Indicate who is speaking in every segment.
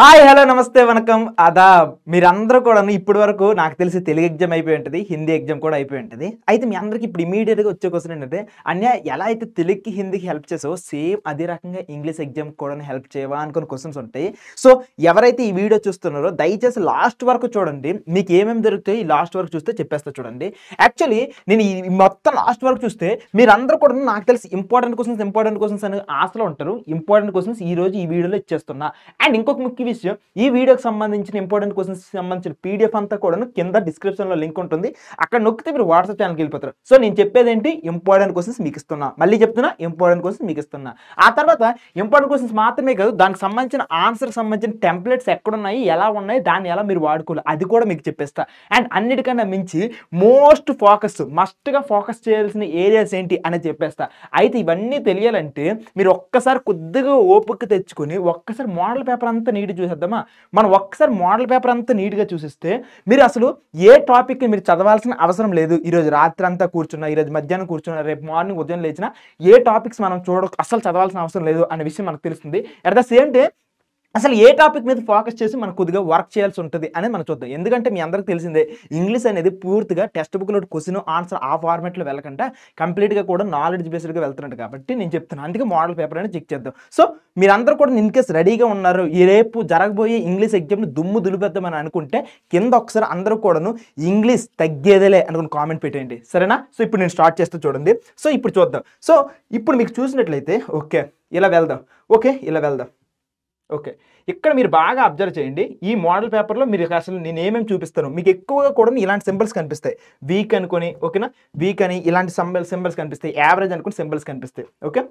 Speaker 1: Hi hello నమస్తే వనకం ఆదాబ్ మీరందరూ కూడా ఇప్పటి వరకు నాకు తెలిసి తెలుగు ఎగ్జామ్ అయిపోయి ఉంటుంది, హిందీ ఎగ్జామ్ కూడా అయిపోయి ఉంటుంది. అయితే మీ అందరికి ఇప్పుడు ఇమీడియట్గా వచ్చే క్వశ్చన్ ఏంటంటే, అన్య ఎలా అయితే తెలుగుకి హిందీకి హెల్ప్ చేసావో సేమ్ అదే రకంగా ఇంగ్లీష్ ఎగ్జామ్ కూడా హెల్ప్ చేయవా అనుకున్న క్వశ్చన్స్ ఉంటాయి. సో ఎవరైతే ఈ వీడియో చూస్తున్నారో దయచేసి లాస్ట్ వరకు చూడండి, మీకు ఏమేమి దొరుకుతాయి ఈ లాస్ట్ వరకు చూస్తే చెప్పేస్తా చూడండి. యాక్చువల్లీ నేను ఈ మొత్తం లాస్ట్ వరకు చూస్తే మీరందరూ కూడా నాకు తెలిసి ఇంపార్టెంట్ క్వశ్చన్స్ అనే ఆశలో ఉంటారు. ఇంపార్టెంట్ క్వశ్చన్స్ ఈ రోజు ఈ వీడియోలో ఇచ్చేస్తున్నా. అండ్ ఇంకొక ముఖ్య విషయం, ఈ వీడియోకి సంబంధించిన ఇంపార్టెంట్ క్వశ్చన్స్ సంబంధించిన పీడిఎఫ్ అంతా కూడా కింద డిస్క్రిప్షన్ లో లింక్ ఉంటుంది. అక్కడ నొక్కితే మీరు వాట్సాప్ ఛానల్కి వెళ్ళిపోతారు. సో నేను చెప్పేది ఏంటి, ఇంపార్టెంట్ క్వశ్చన్స్ మీకు ఇస్తున్నా. మళ్ళీ చెప్తున్నా, ఇంపార్టెంట్ క్వశ్చన్స్ మీకు ఇస్తున్నా. ఆ తర్వాత ఇంపార్టెంట్ క్వశ్చన్స్ మాత్రమే కాదు, దానికి సంబంధించిన ఆన్సర్ సంబంధించిన టెంప్లెట్స్ ఎక్కడున్నాయి, ఎలా ఉన్నాయి, దాన్ని ఎలా మీరు వాడుకోవాలి అది కూడా మీకు చెప్పేస్తా. అండ్ అన్నిటికన్నా మించి మోస్ట్ ఫోకస్, మస్ట్గా ఫోకస్ చేయాల్సిన ఏరియాస్ ఏంటి అనేది చెప్పేస్తా. అయితే ఇవన్నీ తెలియాలంటే మీరు ఒక్కసారి కొద్దిగా ఓపిక తెచ్చుకొని ఒక్కసారి మోడల్ పేపర్ అంతా నీట్గా చూసేద్దామా. మనం ఒక్కసారి మోడల్ పేపర్ అంతా నీట్గా చూసిస్తే మీరు అసలు ఏ టాపిక్ మీరు చదవాల్సిన అవసరం లేదు. ఈరోజు రాత్రి అంతా కూర్చున్నా, ఈరోజు మధ్యాహ్నం కూర్చున్నా, రేపు మార్నింగ్ ఉదయం లేచినా ఏ టాపిక్స్ మనం అసలు చదవాల్సిన అవసరం లేదు అనే విషయం మనకు తెలుస్తుంది. అట్ ద సేమ్ డే అసలు ఏ టాపిక్ మీద ఫోకస్ చేసి మనం కొద్దిగా వర్క్ చేయాల్సి ఉంటుంది అనేది మనం చూద్దాం. ఎందుకంటే మీ అందరికీ తెలిసిందే, ఇంగ్లీష్ అనేది పూర్తిగా టెక్స్ట్ బుక్లో క్వశ్చన్ ఆన్సర్ ఆ ఫార్మాట్లో వెళ్ళకుండా కంప్లీట్గా కూడా నాలెడ్జ్ బేస్డ్గా వెళ్తున్నట్టు కాబట్టి నేను చెప్తున్నాను. అందుకే మోడల్ పేపర్ అనేది చెక్ చేద్దాం. సో మీరందరూ కూడా ఇన్ కేసు రెడీగా ఉన్నారు, ఈ రేపు జరగబోయే ఇంగ్లీష్ ఎగ్జామ్ని దుమ్ము దులిపేద్దామని అనుకుంటే కింద ఒకసారి అందరూ కూడాను ఇంగ్లీష్ తగ్గేదేలే అనుకుని కామెంట్ పెట్టేయండి, సరేనా? సో ఇప్పుడు నేను స్టార్ట్ చేస్తూ చూడండి. సో ఇప్పుడు చూద్దాం. సో ఇప్పుడు మీకు చూసినట్లయితే ఓకే ఇలా వెళ్దాం. ఓకే ఇక్కడ మీరు బాగా అబ్జర్వ్ చేయండి. ఈ మోడల్ పేపర్లో మీరు అసలు నేను ఏమేమి చూపిస్తాను, మీకు ఎక్కువగా కూడా ఇలాంటి సింబల్స్ కనిపిస్తాయి. వీక్ అనుకొని, ఓకేనా, వీక్ అని ఇలాంటి సింబల్స్ కనిపిస్తాయి. యావరేజ్ అనుకుని సింబల్స్ కనిపిస్తాయి. Okay,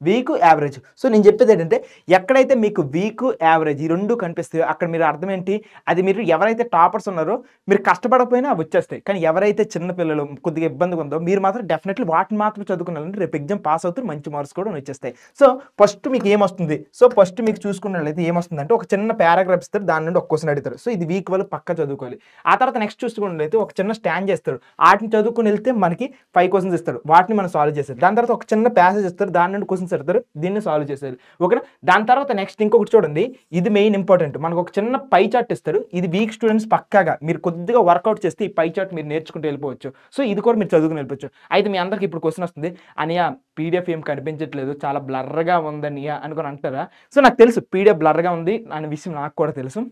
Speaker 1: week average. సో నేను చెప్పేది ఏంటంటే, ఎక్కడైతే మీకు వీక్ యావరేజ్ ఈ రెండు కనిపిస్తాయో అక్కడ మీరు అర్థం ఏంటి, అది మీరు ఎవరైతే టాపర్స్ ఉన్నారో మీరు కష్టపడకపోయినా అవి వచ్చేస్తాయి. కానీ ఎవరైతే చిన్న పిల్లలు కొద్దిగా ఇబ్బందిగా ఉందో మీరు మాత్రం డెఫినెట్లీ వాటిని మాత్రం చదువుకున్నారంటే రేపు ఎగ్జామ్ పాస్ అవుతారు, మంచి మార్క్స్ కూడా వచ్చేస్తాయి. సో ఫస్ట్ మీకు ఏమొస్తుంది, ఫస్ట్ మీకు చూసుకున్నట్లయితే ఏమొస్తుందంటే ఒక చిన్న పారాగ్రాఫ్ ఇస్తారు, దాని నుండి ఒక క్వశ్చన్ అడుగుతారు. సో ఇది వీక్ వాళ్ళు పక్కా చదువుకోవాలి. ఆ తర్వాత నెక్స్ట్ చూసుకున్నట్లయితే ఒక చిన్న స్టాండ్ చేస్తారు, వాటిని చదువుకుని వెళ్తే మనకి 5 క్వశ్చన్స్ ఇస్తారు, వాటిని మనం సాల్వ్ చేస్తారు. దాని తర్వాత ఒక చిన్న ప్యాసేజ్ ఇస్తారు, దాని నుండి క్వశ్చన్స్ పెడతారు, దీన్ని సాల్వ్ చేశారు. ఓకేనా? దాని తర్వాత నెక్స్ట్ ఇంకొకటి చూడండి, ఇది మెయిన్ ఇంపార్టెంట్. మనకు ఒక చిన్న పై చార్ట్ ఇస్తారు, ఇది వీక్ స్టూడెంట్స్ పక్కాగా మీరు కొద్దిగా వర్కౌట్ చేస్తే ఈ పై చార్ట్ మీరు నేర్చుకుంటూ వెళ్ళిపోవచ్చు. సో ఇది కూడా మీరు చదువుకుని వెళ్ళిపోవచ్చు. అయితే మీ అందరికి ఇప్పుడు క్వశ్చన్ వస్తుంది, అనియా పీడిఎఫ్ ఏం కనిపించట్లేదు, చాలా బ్లర్గా ఉందనియా అనుకుని అంటారా? సో నాకు తెలుసు పీడిఎఫ్ బ్లర్గా ఉంది అనే విషయం నాకు కూడా తెలుసు.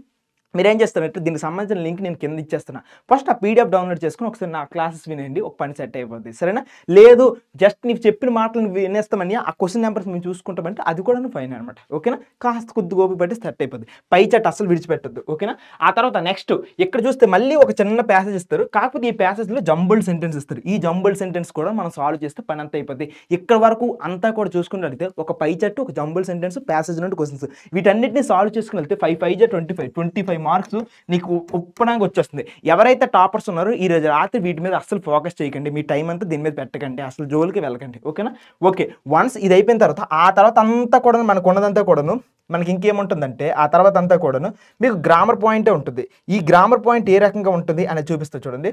Speaker 1: మీరేం చేస్తారంటే దీనికి సంబంధించిన లింక్ నేను కింద ఇచ్చేస్తున్నా. ఫస్ట్ ఆ పీడిఎఫ్ డౌన్లోడ్ చేసుకుని ఒకసారి నా క్లాసెస్ వినండి, ఒక పని సెట్ అయిపోద్ది, సరేనా? లేదు జస్ట్ నీకు చెప్పిన మాటలను వినేస్తామని ఆ క్వశ్చన్ నెంబర్స్ మేము చూసుకుంటామంటే అది కూడా ఫైన్ అనమాట. ఓకేనా? కాస్త కొద్ది గోపి పెట్టి సెట్ అయిపోద్ది. పై చాట్ అసలు విడిచిపెట్టద్దు, ఓకేనా? ఆ తర్వాత నెక్స్ట్ ఇక్కడ చూస్తే మళ్ళీ ఒక చిన్న ప్యాసేజ్ ఇస్తారు, కాకపోతే ఈ ప్యాసేజ్లో జంబుల్డ్ సెంటెన్స్ ఇస్తారు. ఈ జంబుల్డ్ సెంటెన్స్ కూడా మనం సాల్వ్ చేస్తే పని అంతా అయిపోద్ది. ఇక్కడ వరకు అంతా కూడా చూసుకున్నట్లయితే ఒక పై చాట్, ఒక జంబుల్డ్ సెంటెన్స్, ప్యాసేజ్ నుండి క్వశ్చన్స్, వీటన్నిటిని సాల్వ్ చేసుకుని వెళ్తే 5 5 25 మార్క్స్ నీకు ఉప్పనంగా వచ్చేస్తుంది. ఎవరైతే టాపర్స్ ఉన్నారో ఈ రోజు రాత్రి వీటి మీద అసలు ఫోకస్ చేయకండి, మీ టైం అంతా దీని మీద పెట్టకండి, అసలు జోలికి వెళ్ళకండి, ఓకేనా? ఓకే, వన్స్ ఇది అయిపోయిన తర్వాత ఆ తర్వాత అంతా కూడా మనకు ఉన్నదంతా కూడాను మనకి ఇంకేముంటుందంటే ఆ తర్వాత అంతా కూడాను మీకు గ్రామర్ పాయింటే ఉంటుంది. ఈ గ్రామర్ పాయింట్ ఏ రకంగా ఉంటుంది అనేది చూపిస్తా చూడండి.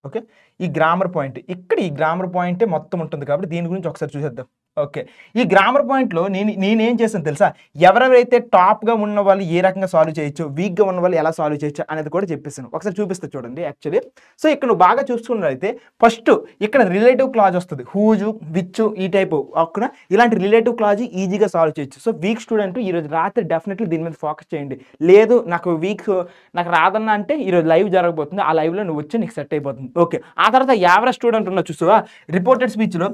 Speaker 1: ఓకే, ఈ గ్రామర్ పాయింట్ ఇక్కడ ఈ గ్రామర్ పాయింటే మొత్తం ఉంటుంది కాబట్టి దీని గురించి ఒకసారి చూసేద్దాం. ఓకే, ఈ గ్రామర్ పాయింట్లో నేనేం చేశాను తెలుసా, ఎవరెవరైతే టాప్గా ఉన్న వాళ్ళు ఏ రకంగా సాల్వ్ చేయొచ్చు, వీక్గా ఉన్న వాళ్ళు ఎలా సాల్వ్ చేయొచ్చు అనేది కూడా చెప్పేసాను. ఒకసారి చూపిస్తా చూడండి. యాక్చువల్లీ సో ఇక్కడ నువ్వు బాగా చూసుకున్నట్లయితే ఫస్ట్ ఇక్కడ రిలేటివ్ క్లాజ్ వస్తుంది, హూజు, విచ్, ఈ టైపు అక్కడ ఇలాంటి రిలేటివ్ క్లాజ్ ఈజీగా సాల్వ్ చేయొచ్చు. సో వీక్ స్టూడెంట్ ఈరోజు రాత్రి డెఫినెట్లీ దీని మీద ఫోకస్ చేయండి. లేదు నాకు నాకు రాదన్నా అంటే ఈరోజు లైవ్ జరగబోతుంది, ఆ లైవ్లో నువ్వు వచ్చి నీకు సెట్ అయిపోతుంది. ఓకే, ఆ తర్వాత యావరేజ్ స్టూడెంట్ ఉన్న చూసావా, రిపోర్టెడ్ స్పీచ్లో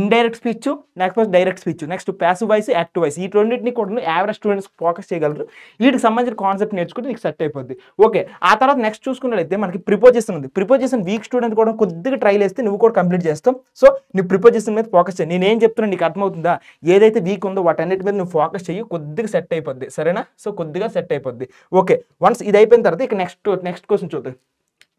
Speaker 1: indirect speech, next direct speech, next passive voice, active voice, ఈ రెండింటిని కూడా యావరేజ్ స్టూడెంట్స్ ఫోకస్ చేయగలరు. వీటికి సంబంధించిన కాన్సెప్ట్ నేర్చుకుంటే నీకు సెట్ అయిపోద్ది. ఓకే, ఆ తర్వాత నెక్స్ట్ చూసుకున్నట్లయితే మనకి ప్రిపోజిషన్ ఉంది. ప్రిపోజిషన్ వీక్ స్టూడెంట్ కూడా కొద్దిగా ట్రై చేస్తే నువ్వు కూడా కంప్లీట్ చేస్తావు. సో నువ్వు ప్రిపోజిషన్ మీద ఫోకస్ చేయి. నేనేం చెప్తున్నాను నీకు అర్థమవుతుందా? ఏదైతే వీక్ ఉందో వాటన్నిటి మీద నువ్వు ఫోకస్ చేయి, కొద్దిగా సెట్ అయిపోద్ది, సరేనా? సో కొద్దిగా సెట్ అయిపోద్ది. ఓకే, వన్స్ ఇది అయిపోయిన తర్వాత ఇక నెక్స్ట్ క్వశ్చన్ చూద్దాం.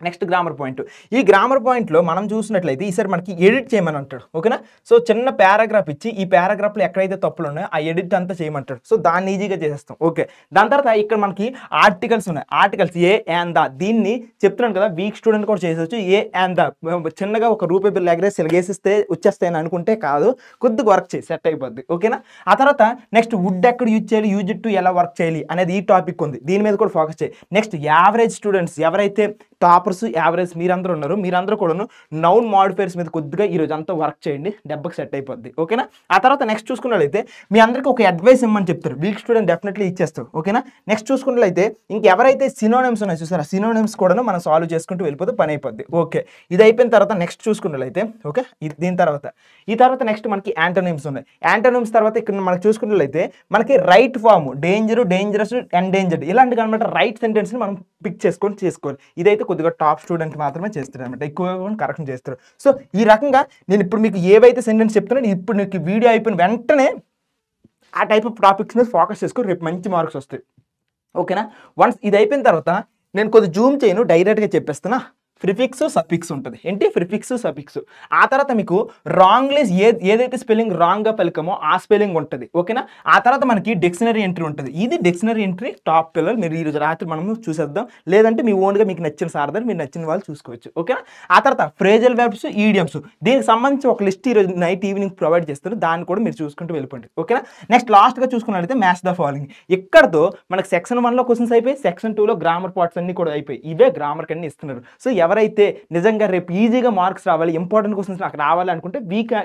Speaker 1: Next grammar point. ఈ గ్రామర్ పాయింట్లో మనం చూసినట్లయితే ఈసారి మనకి ఎడిట్ చేయమని అంటాడు. ఓకేనా? సో చిన్న పారాగ్రాఫ్ ఇచ్చి ఈ పారాగ్రాఫ్లో ఎక్కడైతే తప్పులు ఉన్నాయో ఆ ఎడిట్ అంతా చేయమంటాడు. సో దాన్ని ఈజీగా చేసేస్తాం. ఓకే, దాని తర్వాత ఇక్కడ మనకి ఆర్టికల్స్ ఉన్నాయి. ఆర్టికల్స్ ఏ అండ్ ద, దీన్ని చెప్తున్నాను కదా వీక్ స్టూడెంట్ కూడా చేసేవచ్చు. ఏ అండ్ ద చిన్నగా ఒక రూపీ బిల్ ఎగరేసి ఎగేసిస్తే వచ్చేస్తాయని అనుకుంటే కాదు, కొద్దిగా వర్క్ చేసి సెట్ అయిపోద్ది. ఓకేనా? ఆ తర్వాత నెక్స్ట్ వుడ్ ఎక్కడ యూజ్ చేయాలి, యూజ్ ఇట్ టు ఎలా వర్క్ చేయాలి అనేది ఈ టాపిక్ ఉంది, దీని మీద కూడా ఫోకస్ చేయాలి. నెక్స్ట్ యావరేజ్ స్టూడెంట్స్ ఎవరైతే టాపర్స్ యావరేజ్ మీరందరూ ఉన్నారు, మీరందరూ కూడాను నౌన్ మాడిఫైర్స్ మీద కొద్దిగా ఈరోజు అంతా వర్క్ చేయండి, దెబ్బకి సెట్ అయిపోద్ది. ఓకేనా? ఆ తర్వాత నెక్స్ట్ చూసుకున్నట్లయితే మీ అందరికీ ఒక అడ్వైస్ ఇమ్మని చెప్తారు, వీక్ స్టూడెంట్ డెఫినెట్లీ ఇచ్చేస్తారు. ఓకేనా? నెక్స్ట్ చూసుకున్నట్లయితే ఇంకెవరైతే సినోనిమ్స్ ఉన్నాయి చూసారా, సినోనిమ్స్ కూడా మనం సాల్వ్ చేసుకుంటూ వెళ్ళిపోతే పని అయిపోద్ది. ఓకే, ఇది అయిపోయిన తర్వాత నెక్స్ట్ చూసుకున్నట్లయితే ఓకే దీని తర్వాత ఈ తర్వాత నెక్స్ట్ మనకి యాంటోనిమ్స్ ఉన్నాయి. యాంటోనిమ్స్ తర్వాత ఇక్కడ మనకి చూసుకున్నట్లయితే మనకి right form, danger, dangerous, endangered ఇలాంటి అనమాట రైట్ సెంటెన్స్ని మనం పిక్ చేసుకోవాలి. ఇదైతే కొద్దిగా టాప్ స్టూడెంట్ మాత్రమే చేస్తారు అనమాట, ఎక్కువ కరెక్షన్ చేస్తారు. సో ఈ రకంగా నేను ఇప్పుడు మీకు ఏవైతే సెంటెన్స్ చెప్తున్నానో ఇప్పుడు నీకు వీడియో అయిపోయిన వెంటనే ఆ టైప్ ఆఫ్ టాపిక్స్ మీద ఫోకస్ చేసుకొని రేపు మంచి మార్క్స్ వస్తాయి. ఓకేనా? వన్స్ ఇది అయిపోయిన తర్వాత నేను కొద్దిగా జూమ్ చేయను, డైరెక్ట్గా చెప్పేస్తున్నా. ప్రిఫిక్స్ సఫిక్స్ ఉంటుంది. ఏంటి ప్రిఫిక్స్ సఫిక్స్. ఆ తర్వాత మీకు రాంగ్లీ ఏదైతే స్పెల్లింగ్ రాంగ్గా పలికమో ఆ స్పెల్లింగ్ ఉంటుంది. ఓకేనా? ఆ తర్వాత మనకి డిక్షనరీ ఎంట్రీ ఉంటుంది. ఇది డిక్షనరీ ఎంట్రీ టాప్ పిల్లలు మీరు ఈరోజు రాత్రి మనము చూసేద్దాం, లేదంటే మీ ఓన్గా మీకు నచ్చిన సారదని మీరు నచ్చిన వాళ్ళు చూసుకోవచ్చు. ఓకేనా? ఆ తర్వాత ఫ్రేజల్ వెర్బ్స్, ఈడియమ్స్, దీనికి సంబంధించి ఒక లిస్ట్ ఈరోజు నైట్ ఈవినింగ్ ప్రొవైడ్ చేస్తారు, దాన్ని కూడా మీరు చూసుకుంటూ వెళ్ళిపోండి. ఓకేనా? నెక్స్ట్ లాస్ట్గా చూసుకున్నట్లయితే మ్యాచ్ ద ఫాలోయింగ్. ఇక్కడతో మనకి సెక్షన్ 1లో క్వశ్చన్స్ అయిపోయి, సెక్షన్ 2లో గ్రామర్ పార్ట్స్ అన్ని కూడా అయిపోయి, ఇవే గ్రామర్ కన్నీ ఇస్తున్నారు. సో ఎవరైతే నిజంగా రేపు ఈజీగా మార్క్స్ రావాలి, ఇంపార్టెంట్ క్వశ్చన్స్ నాకు రావాలి అనుకుంటే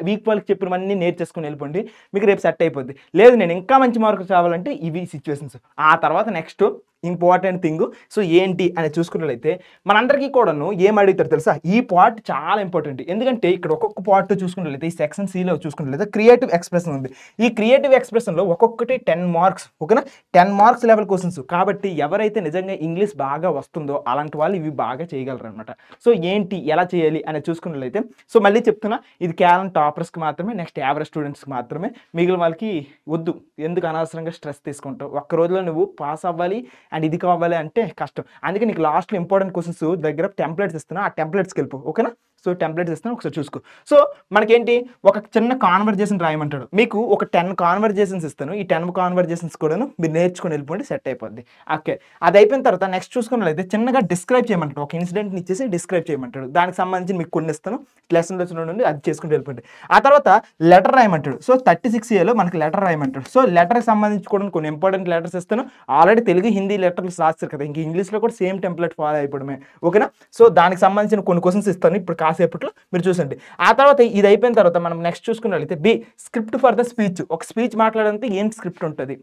Speaker 1: వీక్ వాళ్ళకి చెప్పినవన్నీ నేర్చేసుకుని వెళ్ళిపోండి, మీకు రేపు సెట్ అయిపోద్ది. లేదు నేను ఇంకా మంచి మార్క్స్ రావాలంటే ఇవి సిచ్యువేషన్స్. ఆ తర్వాత నెక్స్ట్ ఇంపార్టెంట్ థింగ్ సో ఏంటి అని చూసుకున్నట్లయితే మనందరికీ కూడాను ఏం అడుగుతారు తెలుసా, ఈ పార్ట్ చాలా ఇంపార్టెంట్. ఎందుకంటే ఇక్కడ ఒక్కొక్క పార్ట్ చూసుకున్నట్లయితే ఈ సెక్షన్ సిలో చూసుకున్నట్లయితే క్రియేటివ్ ఎక్స్ప్రెషన్ ఉంది. ఈ క్రియేటివ్ ఎక్స్ప్రెషన్లో ఒక్కొక్కటి 10 మార్క్స్. ఓకేనా? 10 మార్క్స్ లెవెల్ క్వశ్చన్స్. కాబట్టి ఎవరైతే నిజంగా ఇంగ్లీష్ బాగా వస్తుందో అలాంటి వాళ్ళు ఇవి బాగా చేయగలరు అనమాట. సో ఏంటి ఎలా చేయాలి అని చూసుకున్నట్లయితే సో మళ్ళీ చెప్తున్నా, ఇది కేవలం టాపర్స్కి మాత్రమే, నెక్స్ట్ యావరేజ్ స్టూడెంట్స్కి మాత్రమే, మిగిలిన వాళ్ళకి వద్దు. ఎందుకు అనవసరంగా స్ట్రెస్ తీసుకుంటావు, ఒక్క రోజులో నువ్వు పాస్ అవ్వాలి అండ్ ఇది కావాలి అంటే కష్టం. అందుకే నీకు లాస్ట్లో ఇంపార్టెంట్ క్వశ్చన్స్ దగ్గర టెంప్లెట్స్ ఇస్తున్నా, ఆ టెంప్లెట్స్కి వెళ్ళిపో. ఓకేనా? సో టెంప్లెట్స్ ఇస్తాను, ఒకసారి చూసుకో. సో మనకేంటి ఒక చిన్న కాన్వర్జేషన్ రాయమంటాడు, మీకు ఒక 10 కాన్వర్జేషన్స్ ఇస్తాను, ఈ 10 కాన్వర్జేషన్స్ కూడాను మీరు నేర్చుకొని వెళ్ళిపోండి, సెట్ అయిపోద్ది. ఓకే, అది అయిపోయిన తర్వాత నెక్స్ట్ చూసుకున్నట్లయితే చిన్నగా డిస్క్రైబ్ చేయమంటాడు, ఒక ఇన్సిడెంట్ని ఇచ్చేసి డిస్క్రైబ్ చేయమంటాడు, దానికి సంబంధించి మీకు కొన్ని ఇస్తాను, లెసన్ నుండి అది చేసుకుంటూ వెళ్ళిపోండి. ఆ తర్వాత లెటర్ రాయమంటాడు. సో 36Aలో మనకి లెటర్ రాయమంటాడు. సో లెటర్కి సంబంధించి కూడా కొన్ని ఇంపార్టెంట్ లెటర్స్ ఇస్తాను. ఆల్రెడీ తెలుగు హిందీ లెటర్స్ రాస్తారు కదా, ఇంక ఇంగ్లీష్లో కూడా సేమ్ టెంప్లెట్ ఫాలో అయిపోవడమే. ఓకేనా? సో దానికి సంబంధించిన కొన్ని క్వశ్చన్స్ ఇస్తాను ఇప్పుడు కాసేపట్లో, మీరు చూసండి. ఆ తర్వాత ఇది అయిపోయిన తర్వాత మనం నెక్స్ట్ చూసుకున్నట్లయితే B script for the speech. ఒక స్పీచ్ మాట్లాడాలంటే ఏం స్క్రిప్ట్ ఉంటుంది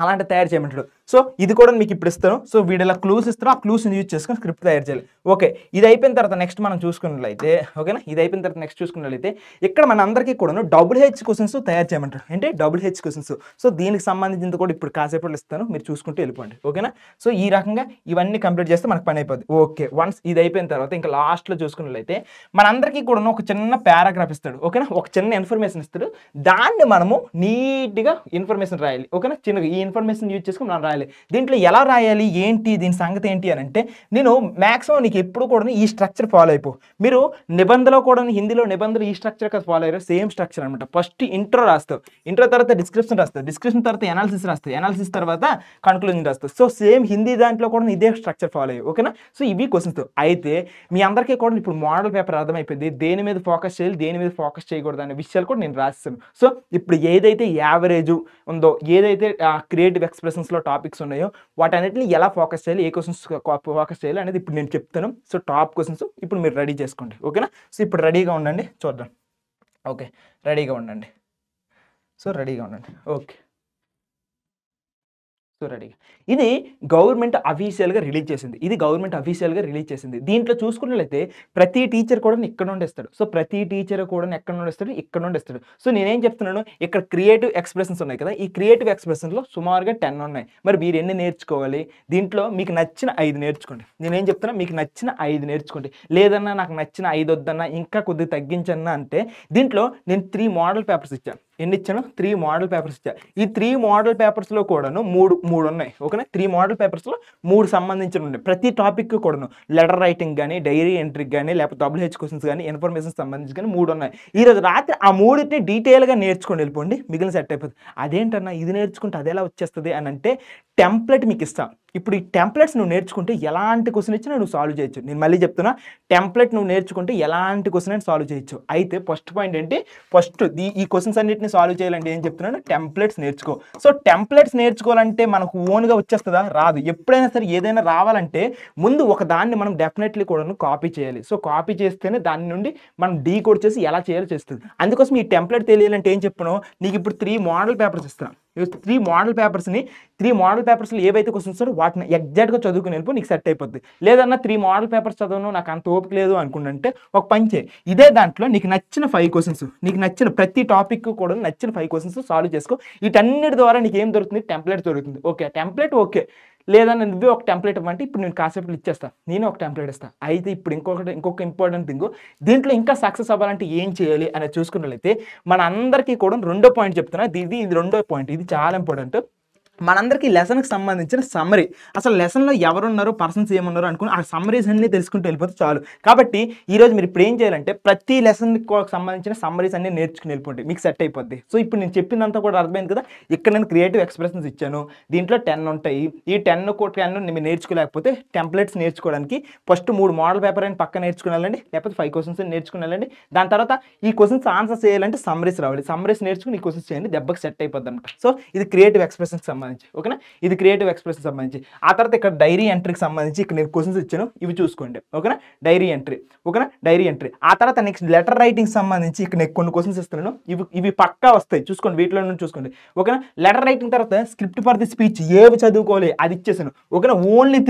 Speaker 1: అలాంటి తయారు చేయమంటాడు. సో ఇది కూడా మీకు ఇప్పుడు ఇస్తాను. సో వీడియోలో క్లూస్ ఇస్తాను, ఆ క్లూస్ని యూజ్ చేసుకొని స్క్రిప్ట్ తయారు చేయాలి. ఓకే, ఇది అయిపోయిన తర్వాత నెక్స్ట్ మనం చూసుకున్నట్లయితే ఓకేనా, ఇది అయిపోయిన తర్వాత నెక్స్ట్ చూసుకున్నట్లయితే ఇక్కడ మన అందరికీ కూడా WH క్వశ్చన్స్ తయారు చేయమంటాడు. అంటే WH క్వశ్చన్స్. సో దీనికి సంబంధించింది కూడా ఇప్పుడు కాసేపట్లో ఇస్తాను, మీరు చూసుకుంటూ వెళ్ళిపోండి. ఓకేనా? సో ఈ రకంగా ఇవన్నీ కంప్లీట్ చేస్తే మనకు పని అయిపోద్ది. ఓకే, వన్స్ ఇది అయిపోయిన తర్వాత ఇంకా లాస్ట్లో చూసుకున్నట్లయితే మనందరికీ కూడా ఒక చిన్న పారాగ్రాఫ్ ఇస్తాడు. ఓకేనా? ఒక చిన్న ఇన్ఫర్మేషన్ ఇస్తాడు, దాన్ని మనము నీట్గా ఇన్ఫర్మేషన్ రాయాలి. ఓకేనా? చిన్నగా ఈ ఇన్ఫర్మేషన్ యూజ్ చేసుకుని మనం రాయాలి. దీంట్లో ఎలా రాయాలి ఏంటి దీని సంగతి ఏంటి అని అంటే, నేను మ్యాక్సిమం నీకు ఎప్పుడు కూడా ఈ స్ట్రక్చర్ ఫాలో అయిపో. మీరు నిబంధనలో కూడా హిందీలో నిబంధనలు ఈ స్ట్రక్చర్ కదా ఫాలో అయ్యారు, సేమ్ స్ట్రక్చర్ అనమాట. ఫస్ట్ ఇంట్రో రాస్తావు, ఇంట్రో తర్వాత డిస్క్రిప్షన్ రాస్తావు, డిస్క్రిప్షన్ తర్వాత ఎనాలిసిస్ రాస్తావు, ఎనాలిసిస్ తర్వాత కన్క్లూజన్ రాస్తావు. సో సేమ్ హిందీ దాంట్లో కూడా ఇదే స్ట్రక్చర్ ఫాలో అయ్యావు. ఓకేనా? సో ఇవి క్వశ్చన్స్. అయితే మీ అందరికీ కూడా ఇప్పుడు మోడల్ పేపర్ అర్థమైపోయింది, దేని మీద ఫోకస్ చేయాలి దేని మీద ఫోకస్ చేయకూడదు అనే విషయాలు కూడా నేను రాస్తాను. సో ఇప్పుడు ఏదైతే యావరేజ్ ఉందో, ఏదైతే క్రియేటివ్ ఎక్స్ప్రెషన్స్లో టాపిక్స్ ఉన్నాయో వాటన్నిటిని ఎలా ఫోకస్ చేయాలి, ఏ క్వశ్చన్స్ ఫోకస్ చేయాలి అనేది ఇప్పుడు నేను చెప్తాను. సో టాప్ క్వశ్చన్స్ ఇప్పుడు మీరు రెడీ చేసుకోండి. ఓకేనా? సో ఇప్పుడు రెడీగా ఉండండి, చూద్దాం. ఓకే, రెడీగా ఉండండి. సో రెడీగా ఉండండి. ఓకే, సో రెడీగా ఇది గవర్నమెంట్ అఫీషియల్గా రిలీజ్ చేసింది. దీంట్లో చూసుకున్నట్లయితే ప్రతి టీచర్ కూడా ఇక్కడ నుండి ఇస్తాడు. సో ప్రతి టీచర్ కూడా ఎక్కడ నుండి ఇస్తాడు, ఇక్కడ నుండి ఇస్తాడు. సో నేనేం చెప్తున్నాను, ఇక్కడ క్రియేటివ్ ఎక్స్ప్రెషన్స్ ఉన్నాయి కదా, ఈ క్రియేటివ్ ఎక్స్ప్రెషన్స్లో సుమారుగా 10 ఉన్నాయి. మరి మీరు ఎన్ని నేర్చుకోవాలి, దీంట్లో మీకు నచ్చిన 5 నేర్చుకోండి. నేనేం చెప్తున్నా, మీకు నచ్చిన 5 నేర్చుకోండి. లేదన్నా నాకు నచ్చిన 5 వద్దన్నా ఇంకా కొద్దిగా తగ్గించన్నా అంటే దీంట్లో నేను 3 మోడల్ పేపర్స్ ఇచ్చాను. ఎన్ని ఇచ్చాను 3 మోడల్ పేపర్స్ ఇచ్చా. ఈ 3 మోడల్ పేపర్స్లో కూడాను మూడు ఉన్నాయి. ఓకేనా 3 మోడల్ పేపర్స్లో 3 సంబంధించిన ఉన్నాయి. ప్రతి టాపిక్ కూడాను లెటర్ రైటింగ్ కానీ, డైరీ ఎంట్రీకి కానీ, లేకపోతే WH క్వశ్చన్స్ కానీ, ఇన్ఫర్మేషన్ సంబంధించి కానీ 3 ఉన్నాయి. ఈరోజు రాత్రి ఆ 3ని డీటెయిల్గా నేర్చుకొని వెళ్ళిపోండి, మిగిలిన సెట్ అయిపోతుంది. అదేంటన్నా ఇది నేర్చుకుంటే అదేలా వచ్చేస్తుంది అని అంటే టెంప్లెట్ మీకు ఇస్తాను. ఇప్పుడు ఈ టెంప్లెట్స్ నువ్వు నేర్చుకుంటే ఎలాంటి క్వశ్చన్ ఇచ్చినా నువ్వు సాల్వ్ చేయొచ్చు. నేను మళ్ళీ చెప్తున్నా, టెంప్లెట్ నువ్వు నేర్చుకుంటే ఎలాంటి క్వశ్చన్ అయినా సాల్వ్ చేయొచ్చు. అయితే ఫస్ట్ పాయింట్ ఏంటి, ఫస్ట్ ఈ క్వశ్చన్స్ అన్నిటిని సాల్వ్ చేయాలంటే ఏం చెప్తున్నాను, టెంప్లెట్స్ నేర్చుకో. సో టెంప్లెట్స్ నేర్చుకోవాలంటే మనకు ఓన్గా వచ్చేస్తుందా, రాదు. ఎప్పుడైనా సరే ఏదైనా రావాలంటే ముందు ఒక దాన్ని మనం డెఫినెట్లీ కూడా కాపీ చేయాలి. సో కాపీ చేస్తేనే దాని నుండి మనం డీకోడ్ చేసి ఎలా చేయాలో చేస్తుంది. అందుకోసం ఈ టెంప్లెట్ తెలియాలంటే ఏం చెప్పను, నీకు ఇప్పుడు 3 మోడల్ పేపర్స్ ఇస్తాను. 3 మోడల్ పేపర్స్ని 3 మోడల్ పేపర్స్లో ఏవైతే క్వశ్చన్స్ వస్తారో వాటిని ఎగ్జాక్ట్గా చదువుకుని వెళ్ళిపో, నీకు సెట్ అయిపోద్ది. లేదన్నా 3 మోడల్ పేపర్స్ చదవను, నాకు అంత ఓపిక లేదు అనుకుంటే ఒక పని చేయి, ఇదే దాంట్లో నీకు నచ్చిన 5 క్వశ్చన్స్, నీకు నచ్చిన ప్రతి టాపిక్ కూడా నచ్చిన 5 క్వశ్చన్స్ సాల్వ్ చేసుకో. వీటన్నిటి ద్వారా నీకు ఏం దొరుకుతుంది, టెంప్లెట్ దొరుకుతుంది. ఓకే టెంప్లెట్ ఓకే, లేదన్నా నువ్వే ఒక టెంప్లెట్ ఇవ్వంటే ఇప్పుడు నేను కాసేపులు ఇచ్చేస్తాను, నేను ఒక టెంప్లెట్ ఇస్తాను. అయితే ఇప్పుడు ఇంకొక ఇంపార్టెంట్ థింగ్, దీంట్లో ఇంకా సక్సెస్ అవ్వాలంటే ఏం చేయాలి అనేది చూసుకున్నట్లయితే మన అందరికీ కూడా రెండో పాయింట్ చెప్తున్నా. ఇది రెండో పాయింట్, ఇది చాలా ఇంపార్టెంట్. మనందరికీ లెసన్కి సంబంధించిన సమ్మరీ, అసలు లెసన్లో ఎవరున్నారో, పర్సన్స్ ఏమున్నారో అనుకుని ఆ సమ్మరీస్ అన్ని తెలుసుకుంటూ వెళ్ళిపోతే చాలు. కాబట్టి ఈరోజు మీరు ఇప్పుడు ఏం చేయాలంటే ప్రతి లెసన్కి సంబంధించిన సమ్మరీస్ అన్ని నేర్చుకుని వెళ్ళిపోండి, మీకు సెట్ అయిపోద్ది. సో ఇప్పుడు నేను చెప్పిందంతా కూడా అర్థమైంది కదా. ఇక్కడ నేను క్రియేటివ్ ఎక్స్ప్రెషన్స్ ఇచ్చాను, దీంట్లో 10 ఉంటాయి. ఈ 10 మీరు నేర్చుకోలేకపోతే టెంప్లెట్స్ నేర్చుకోవడానికి ఫస్ట్ 3 మోడల్ పేపర్ అని పక్క నేర్చుకుని వెళ్ళండి, లేకపోతే 5 క్వశ్చన్స్ నేర్చుకుని వెళ్ళండి. దాని తర్వాత ఈ క్వశ్చన్స్ ఆన్సర్స్ చేయాలంటే సమ్మరీస్ రావాలి, సమ్మరీస్ నేర్చుకుని ఈ క్వశ్చన్స్ చేయండి, దెబ్బకి సెట్ అయిపోద్ది అనమాట. సో ఇది క్రియేటివ్ ఎక్స్ప్రెషన్కి సంబంధించి. ఓకేనా, ఇది క్రియేటివ్ ఎక్స్ప్రెషన్ సంబంధించి. ఆ తర్వాత ఇక్కడ డైరీ ఎంట్రీకి సంబంధించి ఇక్కడ నేను క్వశ్చన్స్ ఇచ్చాను, ఇవి చూసుకోండి. ఓకేనా, డైరీ ఎంట్రీ. ఓకేనా, డైరీ ఎంట్రీ. ఆ తర్వాత నెక్స్ట్ లెటర్ రైటింగ్ సంబంధించి ఇక్కడ నేను కొన్ని క్వశ్చన్స్ ఇస్తున్నాను, ఇవి పక్కా వస్తాయి, చూసుకోండి, వీటిలో నుంచి చూసుకోండి. ఓకేనా, లెటర్ రైటింగ్ తర్వాత స్క్రిప్ట్ ఫర్ ది స్పీచ్ ఏవి చదువుకోవాలి అది ఇచ్చేసాను. ఓకేనా, ఓన్లీ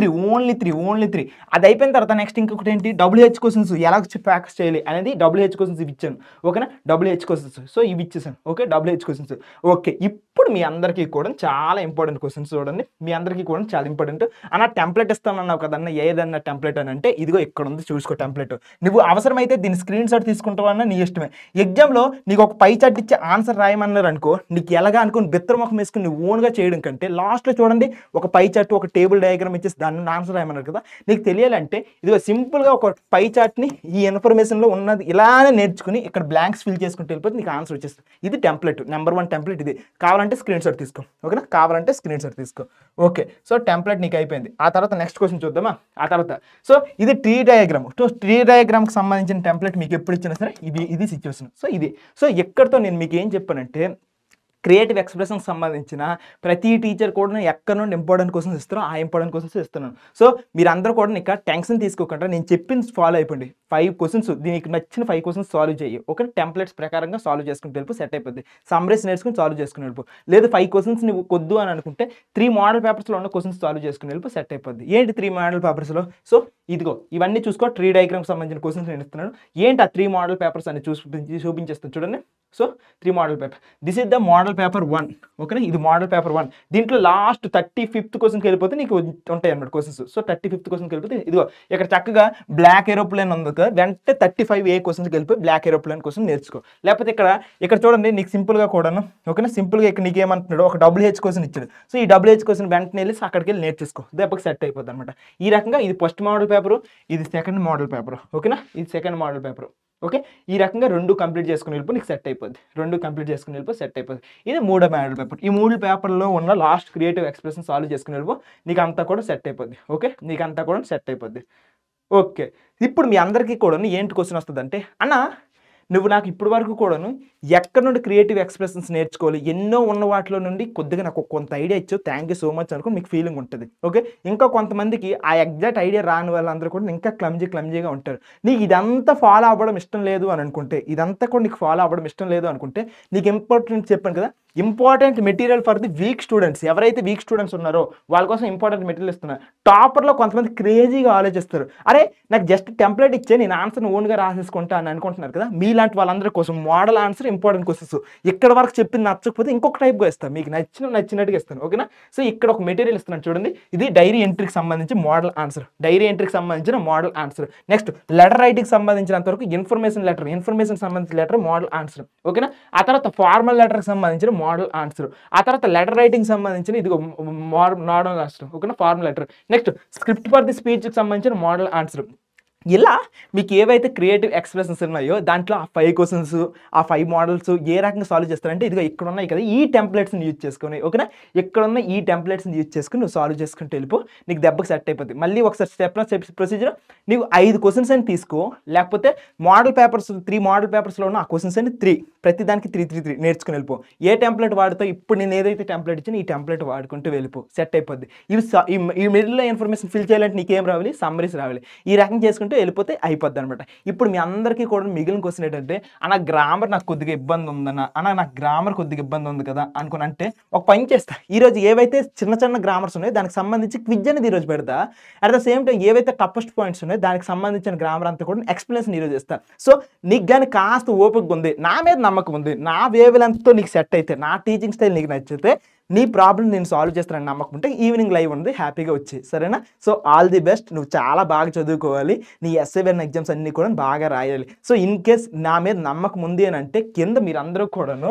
Speaker 1: త్రీ. అది అయిపోయిన తర్వాత నెక్స్ట్ ఇంకొకటి ఏంటి, WH క్వశ్చన్స్ ఎలా ప్రాక్టీస్ చేయాలి అనేది WH క్వశ్చన్స్ ఇవి ఇచ్చాను. ఓకేనా, WH క్వశ్చన్స్, సో ఇవి ఇచ్చేసాను. Okay, WH questions. ఓకే, ఇప్పుడు మీ అందరికీ కూడా చాలా ఇంపార్టెంట్ క్వశ్చన్స్ చూడండి, మీ అందరికీ కూడా చాలా ఇంపార్టెంట్. అన్న టెంప్లెట్ ఇస్తానన్నావు కదన్న, ఏదన్నా టెంప్లెట్ అని అంటే ఇదిగో ఇక్కడ ఉంది, చూసుకో టెంప్లెట్. నువ్వు అవసరమైతే దీని స్క్రీన్ షాట్ తీసుకుంటావన్నా నీ ఇష్టమే. ఎగ్జామ్లో నీకు ఒక పై చార్ట్ ఇచ్చి ఆన్సర్ రాయమన్నారు అనుకో, నీకు ఎలాగా అనుకుని బిత్తరముఖం వేసుకుని నువ్వు ఓన్గా చేయడం కంటే లాస్ట్లో చూడండి ఒక పై చార్ట్, ఒక టేబుల్ డయాగ్రామ్ ఇచ్చేసి దాన్ని ఆన్సర్ రాయమన్నారు కదా. నీకు తెలియాలంటే ఇదిగో సింపుల్గా ఒక పై చార్ట్ని ఈ ఇన్ఫర్మేషన్లో ఉన్నది ఇలానే నేర్చుకుని ఇక్కడ బ్లాంక్స్ ఫిల్ చేసుకుంటూ వెళ్ళిపోతే నీకు ఆన్సర్ వచ్చేస్తుంది. ఇది టెంప్లెట్, నెంబర్ 1 టెంప్లెట్ ఇది. కావాలంటే స్క్రీన్ షాట్ తీసుకో. ఓకేనా, కావాలంటే స్క్రీన్ షాట్ తీసుకో. ఓకే, సో టెంప్లెట్ నీకు అయిపోయింది. ఆ తర్వాత నెక్స్ట్ క్వశ్చన్ చూద్దామా. ఆ తర్వాత సో ఇది ట్రీ డయాగ్రామ్. సో ట్రీ డయాగ్రామ్కి సంబంధించిన టెంప్లెట్ మీకు ఎప్పుడు ఇచ్చినా సరే ఇది సిచ్యువేషన్. సో ఇది సో ఎక్కడితో నేను మీకు ఏం చెప్పానంటే క్రియేటివ్ ఎక్స్ప్రెషన్కి సంబంధించిన ప్రతి టీచర్ కూడా ఎక్కడ నుండి ఇంపార్టెంట్ క్వశ్చన్స్ ఇస్తారో ఆ ఇంపార్టెంట్ క్వశ్చన్స్ ఇస్తున్నాను. సో మీరందరూ కూడా ఇక్కడ టెన్షన్ తీసుకోకుండా నేను చెప్పింది ఫాలో అయిపోండి. 5 క్వశ్చన్స్, దీనికి నచ్చిన 5 క్వశ్చన్స్ సాల్వ్ చేయి. ఓకే, టెంప్లెట్స్ ప్రకారంగా సాల్వ్ చేసుకుని వెళ్ళిపో, సెట్ అయిపోద్ది. సమ్మరీస్ నేర్చుకుని సాల్వ్ చేసుకుని వెళ్ళిపో. లేదు 5 క్వశ్చన్స్ నువ్వు కొద్దు అని అనుకుంటే 3 మోడల్ పేపర్స్లో ఉన్న క్వశ్చన్స్ సాల్వ్ చేసుకుని వెళ్ళిపో, సెట్ అయిపోద్ది. ఏంటి 3 మోడల్ పేపర్స్లో, సో ఇదిగో ఇవన్నీ చూసుకో. ట్రీ డయాగ్రామ్కి సంబంధించిన క్వశ్చన్స్ నేను ఇస్తున్నాను. ఏంటి ఆ 3 మోడల్ పేపర్స్ అని చూపించేస్తాను చూడండి. So 3 model paper, this is the model paper 1. ఓకేనా, ఇది మోడల్ పేపర్ 1. దీంట్లో లాస్ట్ 35th క్వశ్చన్కి వెళ్ళిపోతే నీకు ఉంటాయి అన్నమాట క్వశ్చన్స్. సో 35th క్వశ్చన్కి వెళ్ళిపోతే ఇదిగో ఇక్కడ చక్కగా బ్లాక్ ఏరోప్లేన్ ఉంది కదా, వెంటనే 35A క్వశ్చన్కి వెళ్ళిపోయి బ్లాక్ ఏరోప్లేన్ క్వశ్చన్ నేర్చుకో. లేకపోతే ఇక్కడ చూడండి నీకు సింపుల్గా కూడాను. ఓకేనా, సింపుల్గా ఇక్కడ నీకు ఏమంటున్నాడు, ఒక WH క్వశ్చన్ ఇచ్చాడు. సో ఈ WH క్వశ్చన్ వెంటనే వెళ్ళి అక్కడికి వెళ్ళి నేర్చేసుకో, దెబ్బకి సెట్ అయిపోద్ది అనమాట. ఈ రకంగా ఇది ఫస్ట్ మోడల్ పేపరు, ఇది సెకండ్ మోడల్ పేపర్. ఓకేనా, ఇది సెకండ్ మోడల్ పేపర్. ఓకే, ఈ రకంగా 2 కంప్లీట్ చేసుకుని వెళ్ళిపో, నీకు సెట్ అయిపోద్ది. 2 కంప్లీట్ చేసుకుని వెళ్ళిపో, సెట్ అయిపోద్ది. ఇది 3వ మోడల్ పేపర్. ఈ 3 పేపర్లో ఉన్న లాస్ట్ క్రియేటివ్ ఎక్స్ప్రెషన్ సాల్వ్ చేసుకుని వెళ్ళిపో, నీకు అంతా కూడా సెట్ అయిపోద్ది. ఓకే, నీకు అంతా కూడా సెట్ అయిపోద్ది. ఓకే, ఇప్పుడు మీ అందరికీ కూడా ఏంటి క్వశ్చన్ వస్తుంది అంటే, అన్న నువ్వు నాకు ఇప్పటి వరకు కూడాను ఎక్కడ నుండి క్రియేటివ్ ఎక్స్ప్రెషన్స్ నేర్చుకోవాలి, ఎన్నో ఉన్న వాటిలో నుండి కొద్దిగా నాకు కొంత ఐడియా ఇచ్చావు, థ్యాంక్ యూ సో మచ్ అనుకుని మీకు ఫీలింగ్ ఉంటుంది. ఓకే, ఇంకా కొంతమందికి ఆ ఎగ్జాక్ట్ ఐడియా రాని వాళ్ళందరూ కూడా ఇంకా క్లమ్జీగా ఉంటారు. నీకు ఇదంతా ఫాలో అవ్వడం ఇష్టం లేదు అని అనుకుంటే, ఇదంతా కూడా నీకు ఫాలో అవ్వడం ఇష్టం లేదు అనుకుంటే, నీకు ఇంపార్టెంట్ చెప్పాను కదా, important material for the week students. ఎవరైతే వీక్ స్టూడెంట్స్ ఉన్నారో వాళ్ళ కోసం ఇంపార్టెంట్ మెటీరియల్ ఇస్తున్నారు. టాపర్లో కొంతమంది క్రేజీగా ఆలోచిస్తారు, అరే నాకు జస్ట్ టెంప్లెట్ ఇచ్చే నేను ఆన్సర్ని ఓన్గా రాసేసుకుంటా అని అనుకుంటున్నారు కదా, మీలాంటి వాళ్ళందరి కోసం మోడల్ ఆన్సర్ ఇంపార్టెంట్ క్వశ్చన్స్. ఇక్కడ వరకు చెప్పింది నచ్చకపోతే ఇంకొక టైప్గా ఇస్తాను, మీకు నచ్చినట్టుగా ఇస్తాను, ఓకేనా. సో ఇక్కడ ఒక మెటీరియల్ ఇస్తున్నాను చూడండి, ఇది డైరీ ఎంట్రీకి సంబంధించి మోడల్ ఆన్సర్, డైరీ ఎంట్రీకి సంబంధించిన మోడల్ ఆన్సర్. నెక్స్ట్ లెటర్ రైటింగ్కి సంబంధించినంత వరకు ఇన్ఫర్మేషన్ సంబంధించిన లెటర్ మోడల్ ఆన్సర్, ఓకేనా. ఆ తర్వాత ఫార్మల్ లెటర్కి సంబంధించిన మోడల్ ఆన్సర్, ఆ తర్వాత లెటర్ రైటింగ్ సంబంధించిన ఇది మోడల్ ఆన్సర్, ఓకేనా, formal letter. Next script for the స్పీచ్కి సంబంధించిన మోడల్ ఆన్సర్. ఇలా మీకు ఏవైతే క్రియేటివ్ ఎక్స్ప్రెషన్స్ ఉన్నాయో దాంట్లో ఆ 5 క్వశ్చన్స్, ఆ 5 మోడల్స్ ఏ రకంగా సాల్వ్ చేస్తారంటే ఇదిగో ఇక్కడ ఉన్నాయి కదా, ఈ టెంప్లెట్స్ని యూజ్ చేసుకొని, ఓకేనా, ఇక్కడ ఉన్న ఈ టెంప్లెట్స్ని యూజ్ చేసుకుని నువ్వు సాల్వ్ చేసుకుంటూ వెళ్ళిపో, నీకు దెబ్బకి సెట్ అయిపోతుంది. మళ్ళీ ఒకసారి స్టెప్ ప్రొసీజర్, నీకు 5 క్వశ్చన్స్ అని తీసుకో, లేకపోతే మోడల్ పేపర్స్ 3 మోడల్ పేపర్స్లో ఉన్న ఆ క్వశ్చన్స్ అని 3, ప్రతి దానికి 3 నేర్చుకుని వెళ్ళిపో. ఏ టెంప్లెట్ వాడుతావు, ఇప్పుడు నేను ఏదైతే టెంప్లెట్ ఇచ్చిన ఈ టెంప్లెట్ వాడుకుంటూ వెళ్ళిపో, సెట్ అయిపోద్ది. ఈ మిడిల్లో ఇన్ఫర్మేషన్ ఫిల్ చేయాలంటే నీకేం రావాలి, సమ్మరీస్ రావాలి. ఈ రకంగా చేసుకుంటూ వెళ్ళిపోతే అయిపోద్ది అనమాట. ఇప్పుడు మీ అందరికీ కూడా మిగిలిన క్వశ్చన్ ఏంటంటే, అన్న గ్రామర్ నాకు కొద్దిగా ఇబ్బంది ఉందన్న, నాకు గ్రామర్ కొద్దిగా ఇబ్బంది ఉంది కదా అనుకుని అంటే ఒక పని చేస్తా, ఈరోజు ఏవైతే చిన్న గ్రామర్స్ ఉన్నాయో దానికి సంబంధించి క్విజ్ అనేది ఈరోజు పెడతా. అట్ ద సేమ్ టైం ఏవైతే టఫెస్ట్ పాయింట్స్ ఉన్నాయో దానికి సంబంధించిన గ్రామర్ అంతా కూడా ఎక్స్ప్లెనేషన్ ఈరోజు ఇస్తాను. సో నీకు కానీ కాస్త ఓపిక ఉంది, నా మీద నమ్మకం ఉంది, నా వేవ్లెంగ్త్తో నీకు సెట్ అయితే, నా టీచింగ్ స్టైల్ నీకు నచ్చితే, నీ ప్రాబ్లం నేను సాల్వ్ చేస్తానని నమ్మకం ఉంటే ఈవినింగ్ లైవ్ ఉంది, హ్యాపీగా వచ్చి, సరేనా. సో ఆల్ ది బెస్ట్, నువ్వు చాలా బాగా చదువుకోవాలి, నీ SI1 ఎగ్జామ్స్ అన్నీ కూడా బాగా రాయాలి. సో ఇన్ కేస్ నా మీద నమ్మకం ఉంది అని అంటే కింద మీరు అందరూ కూడాను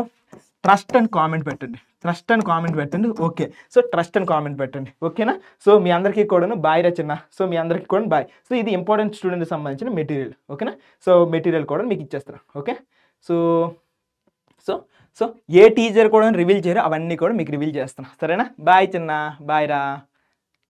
Speaker 1: ట్రస్ట్ అండ్ కామెంట్ పెట్టండి, okay. So trust and comment పెట్టండి, ఓకేనా. సో మీ అందరికీ కూడాను బాయ్ రచన, సో మీ అందరికీ కూడా బాయ్. సో ఇది ఇంపార్టెంట్ స్టూడెంట్కి సంబంధించిన మెటీరియల్, ఓకేనా. సో మెటీరియల్ కూడా మీకు ఇచ్చేస్తాను, ఓకే. సో ఏ టీచర్ కూడా రివీల్ చేయరు, అవన్నీ కూడా మీకు రివీల్ చేస్తాను, సరేనా. బాయ్ చిన్న, బాయ్ రా.